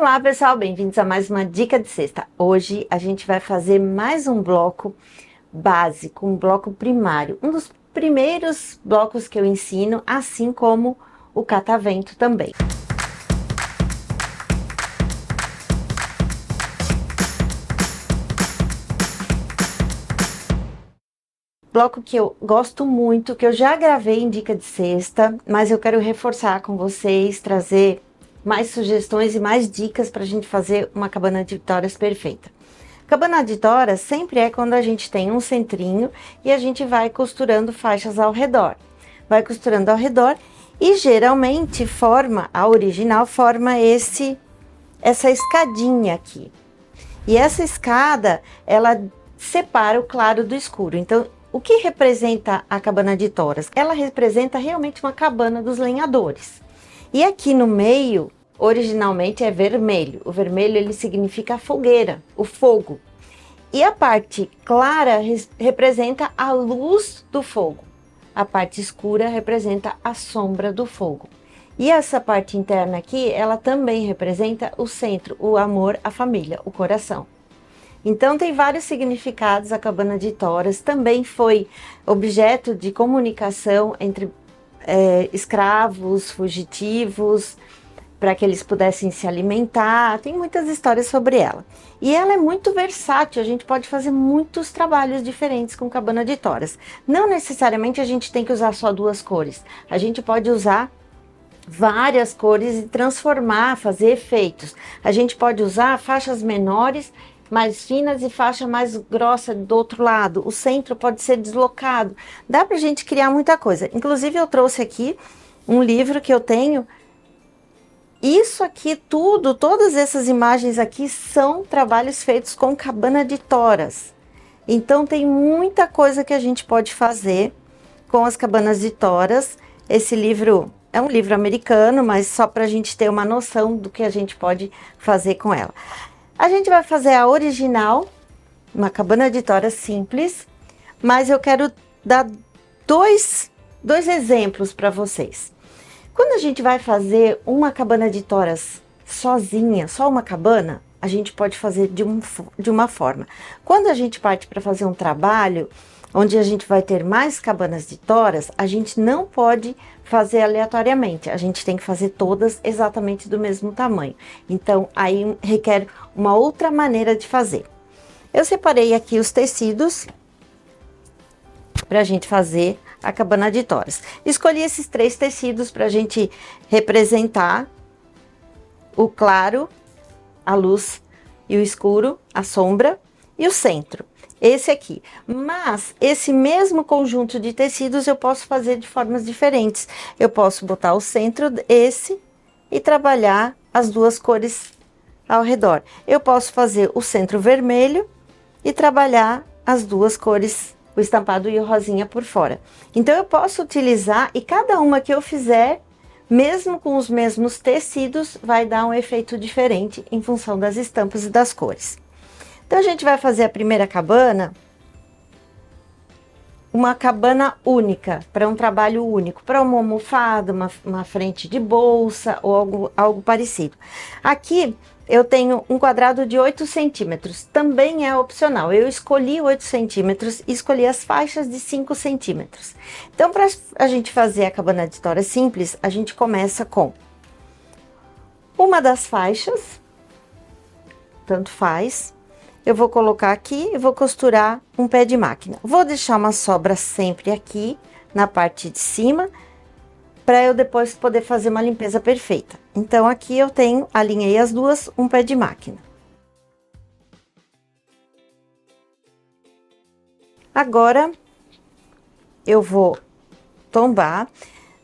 Olá pessoal, bem-vindos a mais uma dica de cesta. Hoje a gente vai fazer mais um bloco básico, um bloco primário, um dos primeiros blocos que eu ensino, assim como o catavento também. Bloco que eu gosto muito, que eu já gravei em dica de cesta, mas eu quero reforçar com vocês, trazer mais sugestões e mais dicas para a gente fazer uma cabana de toras perfeita. Cabana de toras sempre é quando a gente tem um centrinho e a gente vai costurando faixas ao redor. Vai costurando ao redor e geralmente a original forma essa escadinha aqui. E essa escada, ela separa o claro do escuro. Então, o que representa a cabana de toras? Ela representa realmente uma cabana dos lenhadores. E aqui no meio, originalmente é vermelho. O vermelho ele significa a fogueira, o fogo. E a parte clara representa a luz do fogo. A parte escura representa a sombra do fogo. E essa parte interna aqui, ela também representa o centro, o amor, a família, o coração. Então tem vários significados a cabana de toras. Também foi objeto de comunicação entre escravos, fugitivos, para que eles pudessem se alimentar. Tem muitas histórias sobre ela. E ela é muito versátil, a gente pode fazer muitos trabalhos diferentes com cabana de toras. Não necessariamente a gente tem que usar só duas cores. A gente pode usar várias cores e transformar, fazer efeitos. A gente pode usar faixas menores, mais finas e faixa mais grossa do outro lado. O centro pode ser deslocado. Dá pra gente criar muita coisa. Inclusive eu trouxe aqui um livro que eu tenho. Isso aqui tudo, todas essas imagens aqui são trabalhos feitos com cabana de toras. Então tem muita coisa que a gente pode fazer com as cabanas de toras. Esse livro é um livro americano, mas só para a gente ter uma noção do que a gente pode fazer com ela. A gente vai fazer a original, uma cabana de toras simples, mas eu quero dar dois exemplos para vocês. Quando a gente vai fazer uma cabana de toras sozinha, só uma cabana, a gente pode fazer de uma forma. Quando a gente parte para fazer um trabalho, onde a gente vai ter mais cabanas de toras, a gente não pode fazer aleatoriamente. A gente tem que fazer todas exatamente do mesmo tamanho. Então, aí requer uma outra maneira de fazer. Eu separei aqui os tecidos para a gente fazer a cabana de toras. Escolhi esses 3 tecidos para a gente representar o claro, a luz e o escuro, a sombra e o centro. Esse aqui. Mas esse mesmo conjunto de tecidos eu posso fazer de formas diferentes. Eu posso botar o centro e trabalhar as duas cores ao redor. Eu posso fazer o centro vermelho e trabalhar as duas cores, o estampado e o rosinha por fora. Então eu posso utilizar, e cada uma que eu fizer, mesmo com os mesmos tecidos, vai dar um efeito diferente em função das estampas e das cores. Então a gente vai fazer a primeira cabana, uma cabana única, para um trabalho único, para uma almofada, uma frente de bolsa ou algo parecido. Aqui eu tenho um quadrado de 8 centímetros, também é opcional. Eu escolhi 8 centímetros e escolhi as faixas de 5 centímetros. Então, para a gente fazer a cabana de tora simples, a gente começa com uma das faixas, tanto faz. Eu vou colocar aqui e vou costurar um pé de máquina. Vou deixar uma sobra sempre aqui na parte de cima, para eu depois poder fazer uma limpeza perfeita. Então, aqui eu alinhei as duas, um pé de máquina. Agora, eu vou tombar.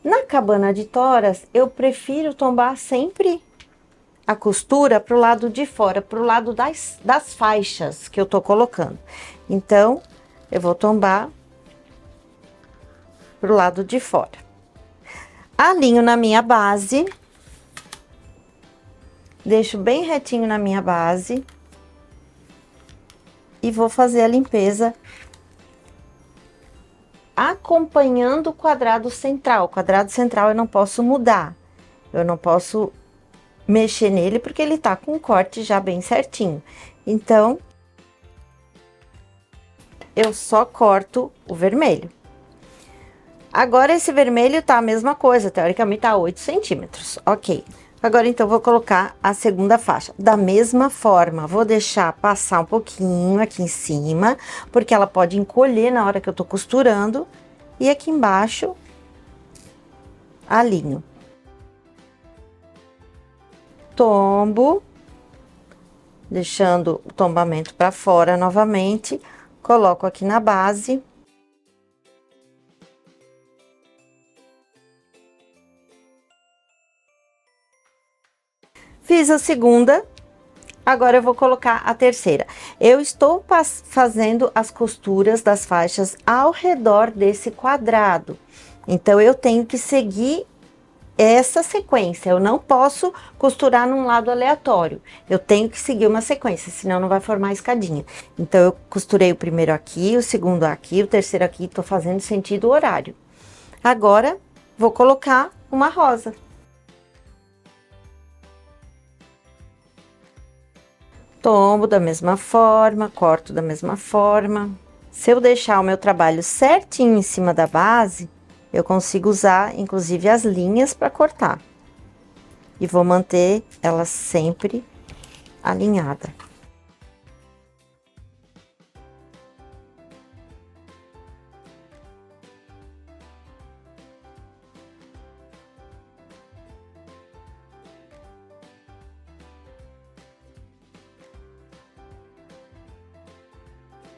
Na cabana de toras, eu prefiro tombar sempre a costura para o lado de fora, para o lado das faixas que eu tô colocando. Então, eu vou tombar para o lado de fora. Alinho na minha base, deixo bem retinho na minha base e vou fazer a limpeza acompanhando o quadrado central. O quadrado central eu não posso mudar, eu não posso mexer nele, porque ele tá com um corte já bem certinho. Então, eu só corto o vermelho. Agora, esse vermelho tá a mesma coisa, teoricamente tá 8 centímetros, ok. Agora, então, vou colocar a segunda faixa. Da mesma forma, vou deixar passar um pouquinho aqui em cima, porque ela pode encolher na hora que eu tô costurando. E aqui embaixo, alinho. Tombo, deixando o tombamento para fora novamente. Coloco aqui na base. Fiz a segunda, agora eu vou colocar a terceira. Eu estou fazendo as costuras das faixas ao redor desse quadrado. Então, eu tenho que seguir essa sequência. Eu não posso costurar num lado aleatório. Eu tenho que seguir uma sequência, senão não vai formar escadinha. Então, eu costurei o primeiro aqui, o segundo aqui, o terceiro aqui, tô fazendo sentido horário. Agora, vou colocar uma rosa. Tombo da mesma forma, corto da mesma forma. Se eu deixar o meu trabalho certinho em cima da base, eu consigo usar, inclusive, as linhas para cortar. E vou manter ela sempre alinhada.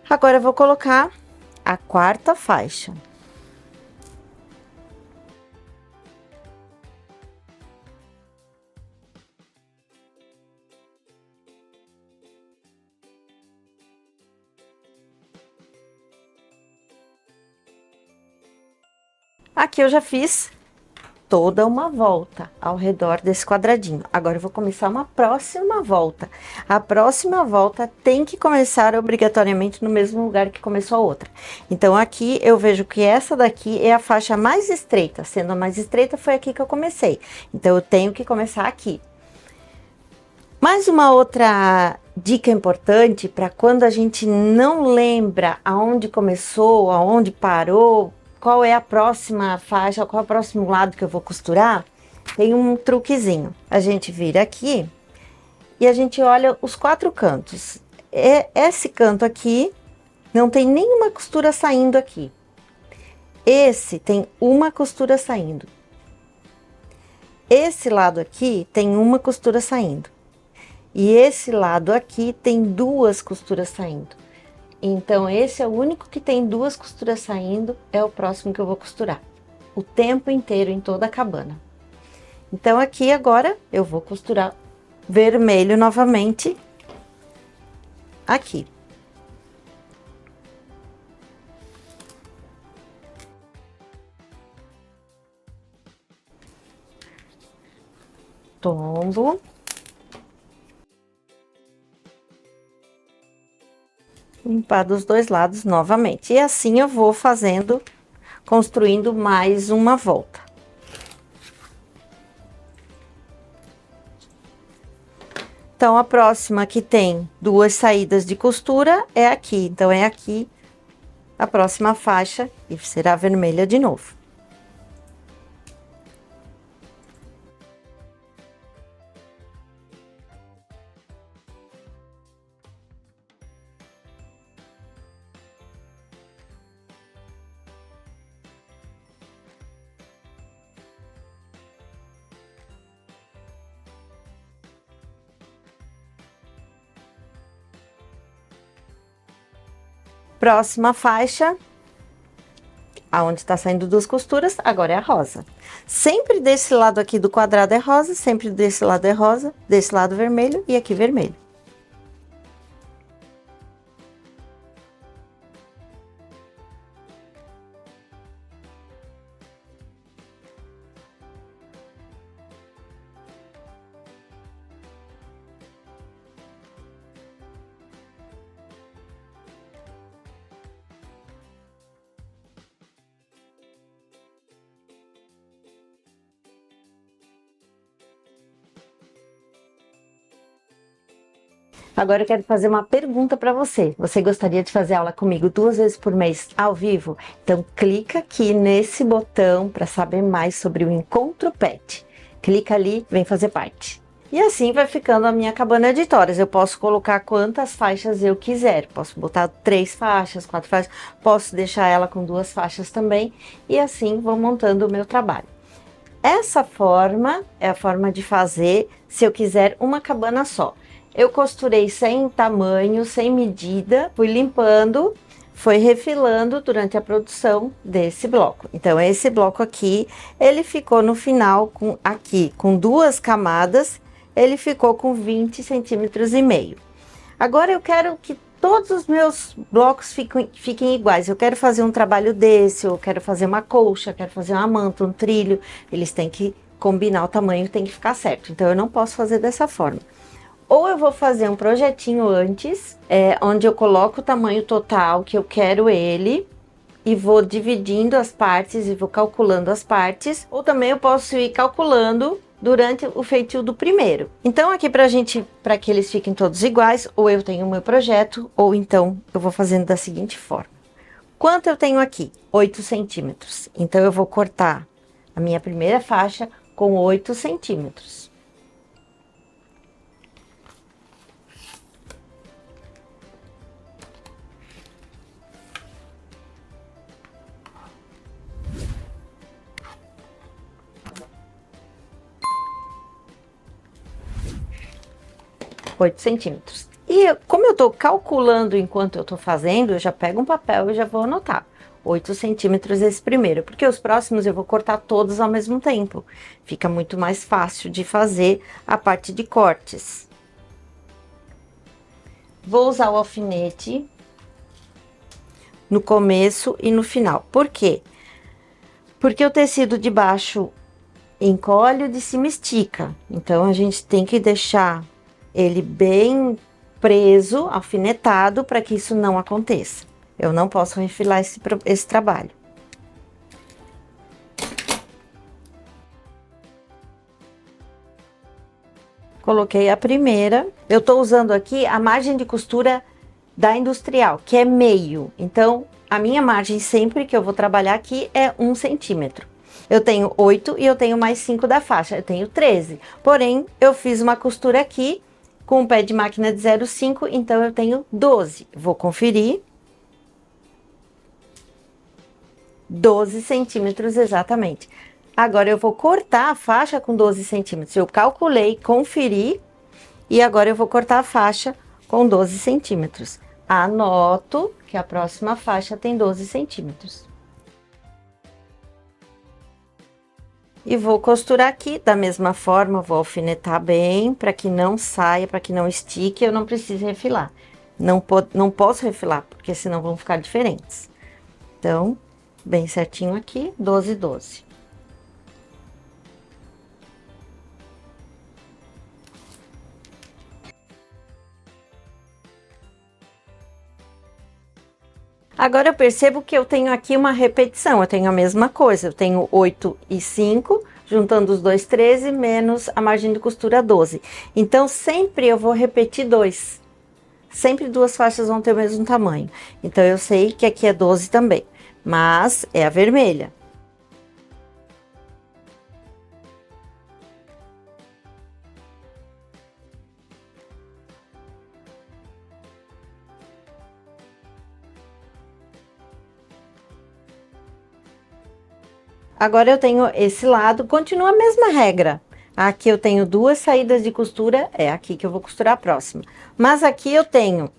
Agora eu vou colocar a quarta faixa. Aqui eu já fiz toda uma volta ao redor desse quadradinho. Agora eu vou começar uma próxima volta. A próxima volta tem que começar obrigatoriamente no mesmo lugar que começou a outra. Então, aqui eu vejo que essa daqui é a faixa mais estreita. Sendo a mais estreita, foi aqui que eu comecei. Então, eu tenho que começar aqui. Mais uma outra dica importante para quando a gente não lembra aonde começou, aonde parou, qual é a próxima faixa, qual é o próximo lado que eu vou costurar, tem um truquezinho. A gente vira aqui e a gente olha os 4 cantos. Esse canto aqui não tem nenhuma costura saindo aqui. Esse tem uma costura saindo. Esse lado aqui tem uma costura saindo. E esse lado aqui tem 2 costuras saindo. Então, esse é o único que tem 2 costuras saindo, é o próximo que eu vou costurar. O tempo inteiro, em toda a cabana. Então, aqui agora, eu vou costurar vermelho novamente, aqui. Tombo. Limpar dos 2 lados novamente. E assim eu vou fazendo, construindo mais uma volta. Então, a próxima que tem 2 saídas de costura é aqui. Então, é aqui a próxima faixa e será vermelha de novo. Próxima faixa, aonde está saindo 2 costuras, agora é a rosa. Sempre desse lado aqui do quadrado é rosa, sempre desse lado é rosa, desse lado vermelho e aqui vermelho. Agora eu quero fazer uma pergunta para você. Você gostaria de fazer aula comigo 2 vezes por mês ao vivo? Então clica aqui nesse botão para saber mais sobre o Encontro Pet. Clica ali, vem fazer parte. E assim vai ficando a minha cabana de histórias. Eu posso colocar quantas faixas eu quiser. Posso botar 3 faixas, 4 faixas. Posso deixar ela com 2 faixas também. E assim vou montando o meu trabalho. Essa forma é a forma de fazer se eu quiser uma cabana só. Eu costurei sem tamanho, sem medida, fui limpando, foi refilando durante a produção desse bloco. Então esse bloco aqui, ele ficou no final com 2 camadas, ele ficou com 20 centímetros e meio. Agora eu quero que todos os meus blocos fiquem iguais. Eu quero fazer um trabalho desse, eu quero fazer uma colcha, quero fazer uma manta, um trilho. Eles têm que combinar o tamanho, tem que ficar certo. Então eu não posso fazer dessa forma. Ou eu vou fazer um projetinho antes, onde eu coloco o tamanho total que eu quero ele, e vou dividindo as partes e vou calculando as partes. Ou também eu posso ir calculando durante o feitio do primeiro. Então aqui para que eles fiquem todos iguais, ou eu tenho o meu projeto, ou então eu vou fazendo da seguinte forma. Quanto eu tenho aqui? 8 centímetros. Então eu vou cortar a minha primeira faixa com 8 centímetros. Centímetros. E como eu tô calculando enquanto eu tô fazendo, eu já pego um papel e já vou anotar. 8 centímetros esse primeiro, porque os próximos eu vou cortar todos ao mesmo tempo. Fica muito mais fácil de fazer a parte de cortes. Vou usar o alfinete no começo e no final. Por quê? Porque o tecido de baixo encolhe, o de cima estica. Então a gente tem que deixar ele bem preso, alfinetado, para que isso não aconteça. Eu não posso refilar esse trabalho. Coloquei a primeira. Eu tô usando aqui a margem de costura da industrial, que é meio. Então, a minha margem sempre que eu vou trabalhar aqui é 1 centímetro. Eu tenho 8 e eu tenho mais 5 da faixa, eu tenho 13. Porém, eu fiz uma costura aqui com um pé de máquina de 0,5, então eu tenho 12. Vou conferir. 12 centímetros exatamente. Agora eu vou cortar a faixa com 12 centímetros. Eu calculei, conferi, e agora eu vou cortar a faixa com 12 centímetros. Anoto que a próxima faixa tem 12 centímetros. E vou costurar aqui da mesma forma, vou alfinetar bem, para que não saia, para que não estique, eu não preciso refilar. Não posso refilar, porque senão vão ficar diferentes. Então, bem certinho aqui, 12, 12. Agora eu percebo que eu tenho aqui uma repetição, eu tenho a mesma coisa, eu tenho 8 e 5, juntando os dois, 13, menos a margem de costura, 12. Então, sempre eu vou repetir 2. Sempre 2 faixas vão ter o mesmo tamanho. Então, eu sei que aqui é 12 também, mas é a vermelha. Agora eu tenho esse lado, continua a mesma regra. Aqui eu tenho 2 saídas de costura, é aqui que eu vou costurar a próxima. Mas aqui eu tenho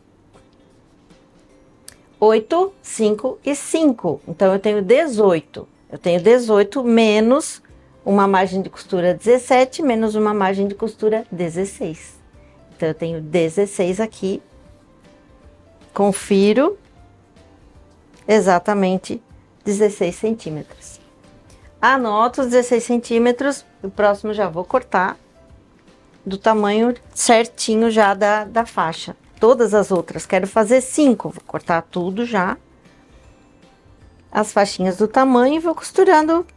8, 5 e 5. Então, eu tenho 18. Eu tenho 18 menos uma margem de costura 17, menos uma margem de costura 16. Então, eu tenho 16 aqui. Confiro exatamente 16 centímetros. Anoto os 16 centímetros, o próximo já vou cortar do tamanho certinho já da faixa. Todas as outras, quero fazer 5, vou cortar tudo já. As faixinhas do tamanho e vou costurando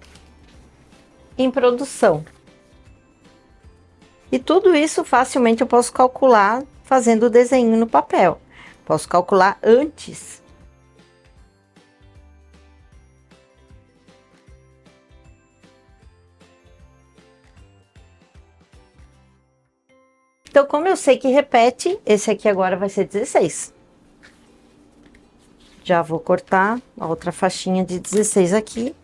em produção. E tudo isso facilmente eu posso calcular fazendo o desenho no papel. Posso calcular antes. Então, como eu sei que repete, esse aqui agora vai ser 16. Já vou cortar a outra faixinha de 16 aqui.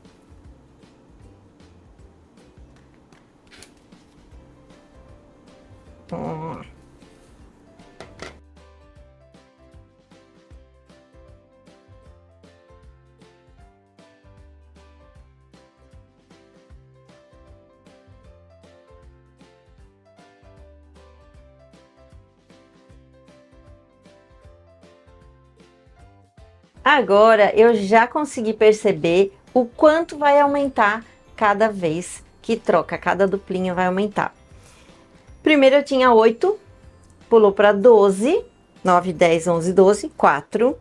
Agora eu já consegui perceber o quanto vai aumentar cada vez que troca, cada duplinha vai aumentar. Primeiro eu tinha 8, pulou para 12, 9, 10, 11, 12, 4.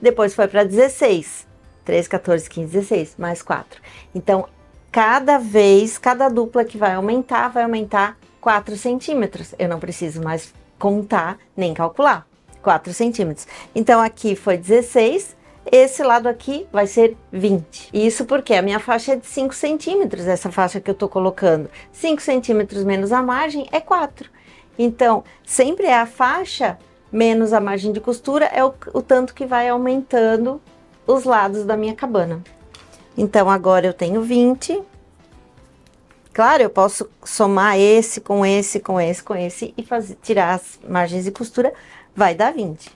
Depois foi para 16, 13, 14, 15, 16, mais 4. Então, cada vez, cada dupla que vai aumentar 4 centímetros. Eu não preciso mais contar nem calcular. 4 centímetros. Então, aqui foi 16, esse lado aqui vai ser 20. Isso porque a minha faixa é de 5 centímetros, essa faixa que eu tô colocando. 5 centímetros menos a margem é 4. Então, sempre é a faixa menos a margem de costura, é o tanto que vai aumentando os lados da minha cabana. Então, agora eu tenho 20. Claro, eu posso somar esse com esse, com esse, com esse e tirar as margens de costura, vai dar 20.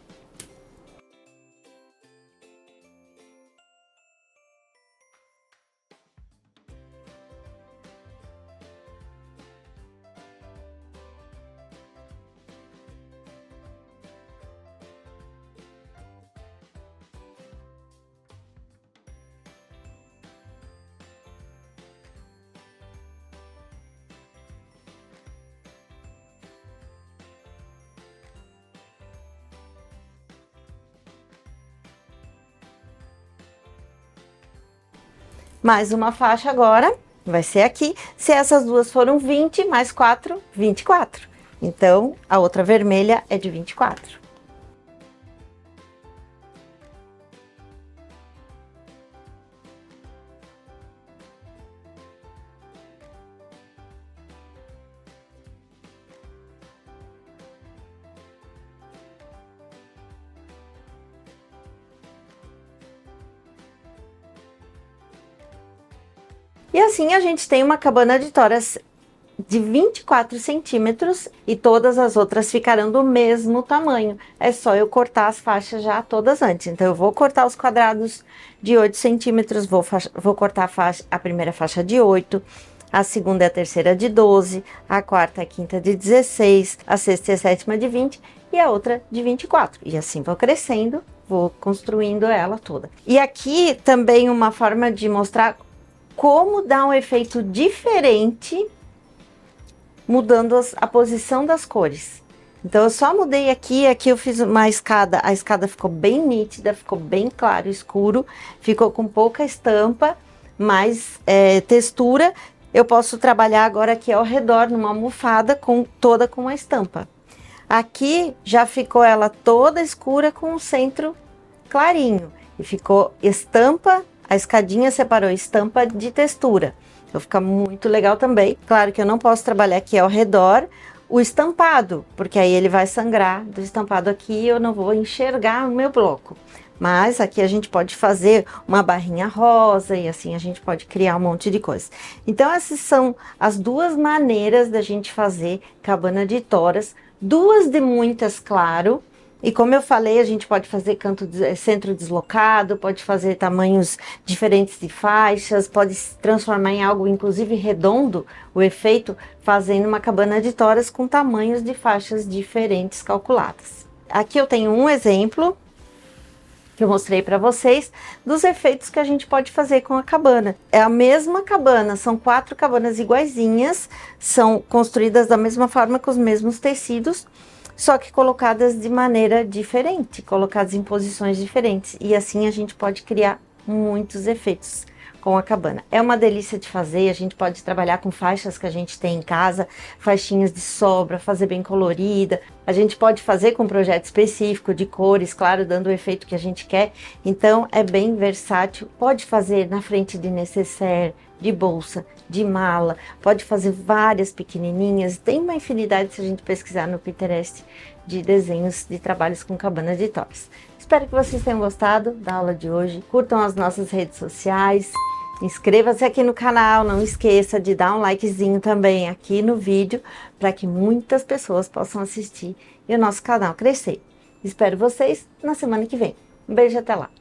Mais uma faixa agora, vai ser aqui. Se essas duas foram 20, mais 4, 24. Então, a outra vermelha é de 24. E assim a gente tem uma cabana de toras de 24 centímetros e todas as outras ficarão do mesmo tamanho. É só eu cortar as faixas já todas antes. Então, eu vou cortar os quadrados de 8 centímetros, vou cortar a primeira faixa de 8, a segunda e a terceira de 12, a quarta e a quinta de 16, a sexta e a sétima de 20 e a outra de 24. E assim vou crescendo, vou construindo ela toda. E aqui também uma forma de mostrar como dar um efeito diferente mudando a posição das cores. Então, eu só mudei aqui eu fiz uma escada, a escada ficou bem nítida, ficou bem claro, escuro, ficou com pouca estampa, mais textura. Eu posso trabalhar agora aqui ao redor, numa almofada, toda com a estampa. Aqui, já ficou ela toda escura com o centro clarinho, e ficou estampa. A escadinha separou estampa de textura. Então fica muito legal também. Claro que eu não posso trabalhar aqui ao redor o estampado, porque aí ele vai sangrar do estampado aqui e eu não vou enxergar o meu bloco. Mas aqui a gente pode fazer uma barrinha rosa e assim a gente pode criar um monte de coisa. Então essas são as duas maneiras da gente fazer cabana de toras. Duas de muitas, claro. E como eu falei, a gente pode fazer centro deslocado, pode fazer tamanhos diferentes de faixas, pode se transformar em algo inclusive redondo, o efeito, fazendo uma cabana de toras com tamanhos de faixas diferentes calculadas. Aqui eu tenho um exemplo que eu mostrei para vocês dos efeitos que a gente pode fazer com a cabana. É a mesma cabana, são 4 cabanas iguaizinhas, são construídas da mesma forma com os mesmos tecidos, só que colocadas de maneira diferente, colocadas em posições diferentes. E assim a gente pode criar muitos efeitos com a cabana. É uma delícia de fazer, a gente pode trabalhar com faixas que a gente tem em casa, faixinhas de sobra, fazer bem colorida. A gente pode fazer com projeto específico de cores, claro, dando o efeito que a gente quer. Então é bem versátil, pode fazer na frente de necessaire, de bolsa, de mala, pode fazer várias pequenininhas, tem uma infinidade se a gente pesquisar no Pinterest de desenhos de trabalhos com cabana de toys. Espero que vocês tenham gostado da aula de hoje, curtam as nossas redes sociais, inscreva-se aqui no canal, não esqueça de dar um likezinho também aqui no vídeo, para que muitas pessoas possam assistir e o nosso canal crescer. Espero vocês na semana que vem. Um beijo, até lá!